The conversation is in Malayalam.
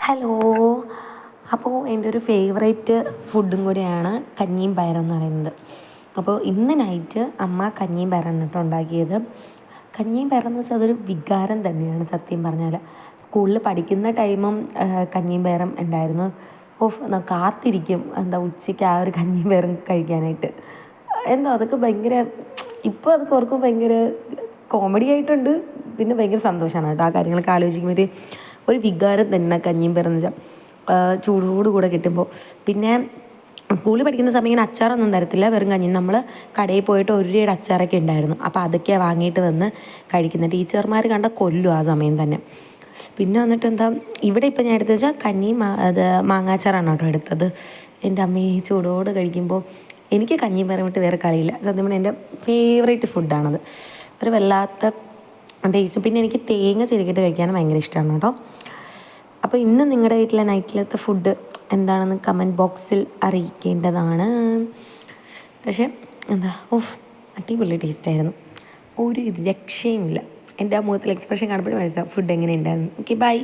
ഹലോ. അപ്പോൾ എൻ്റെ ഒരു ഫേവറേറ്റ് ഫുഡും കൂടിയാണ് കഞ്ഞിയും പയറും എന്ന് പറയുന്നത്. അപ്പോൾ ഇന്ന് നൈറ്റ് അമ്മ കഞ്ഞിയും പയറാണ് കേട്ടോ ഉണ്ടാക്കിയത്. കഞ്ഞിയും പയറെന്ന് വെച്ചാൽ അതൊരു വികാരം തന്നെയാണ് സത്യം പറഞ്ഞാൽ. സ്കൂളിൽ പഠിക്കുന്ന ടൈമും കഞ്ഞിയും പയറും ഉണ്ടായിരുന്നു. കാത്തിരിക്കും ഉച്ചയ്ക്ക് ആ ഒരു കഞ്ഞിയും പയറും കഴിക്കാനായിട്ട്. അതൊക്കെ ഭയങ്കര, ഇപ്പോൾ അതൊക്കെ ഓർക്കും ഭയങ്കര കോമഡി ആയിട്ടുണ്ട്. പിന്നെ ഭയങ്കര സന്തോഷമാണ് കേട്ടോ ആ കാര്യങ്ങളൊക്കെ ആലോചിക്കുമ്പോൾ. ഒരു വികാരം തന്നെ കഞ്ഞിയും പയറെന്ന് വെച്ചാൽ ചൂടോട് കൂടെ കിട്ടുമ്പോൾ. പിന്നെ സ്കൂളിൽ പഠിക്കുന്ന സമയം ഇങ്ങനെ അച്ചാറൊന്നും തരത്തില്ല, വെറും കഞ്ഞി. നമ്മൾ കടയിൽ പോയിട്ട് ഒരു രൂപയുടെ അച്ചാറൊക്കെ ഉണ്ടായിരുന്നു. അപ്പോൾ അതൊക്കെയാണ് വാങ്ങിയിട്ട് വന്ന് കഴിക്കുന്നത്. ടീച്ചർമാർ കണ്ട കൊല്ലും ആ സമയം തന്നെ. പിന്നെ വന്നിട്ട് ഇവിടെ ഇപ്പം ഞാൻ എടുത്തത് വെച്ചാൽ കഞ്ഞിയും മാങ്ങാച്ചാറാണ് കേട്ടോ എടുത്തത്. എൻ്റെ അമ്മയെ ചൂടോട് കഴിക്കുമ്പോൾ എനിക്ക് കഞ്ഞിയും പയറും വിട്ട് വേറെ കളിയില്ല. സത്യം പറഞ്ഞാൽ എൻ്റെ ഫേവറേറ്റ് ഫുഡാണത്. ഒരു വല്ലാത്ത ടേസ്റ്റ്. പിന്നെ എനിക്ക് തേങ്ങ ചിരകിയിട്ട് കഴിക്കാനും ഭയങ്കര ഇഷ്ടമാണ് കേട്ടോ. അപ്പോൾ ഇന്ന് നിങ്ങളുടെ വീട്ടിലെ നൈറ്റിലത്തെ ഫുഡ് എന്താണെന്ന് കമൻറ്റ് ബോക്സിൽ അറിയിക്കേണ്ടതാണ്. പക്ഷേ അടിപൊളി ടേസ്റ്റായിരുന്നു. ഒരു രക്ഷയുമില്ല. എൻ്റെ ആ മുഖത്തിലെ എക്സ്പ്രഷൻ കാണുമ്പോഴും മനസ്സിലാവും ഫുഡ് എങ്ങനെ ഉണ്ടായിരുന്നു. Okay, by.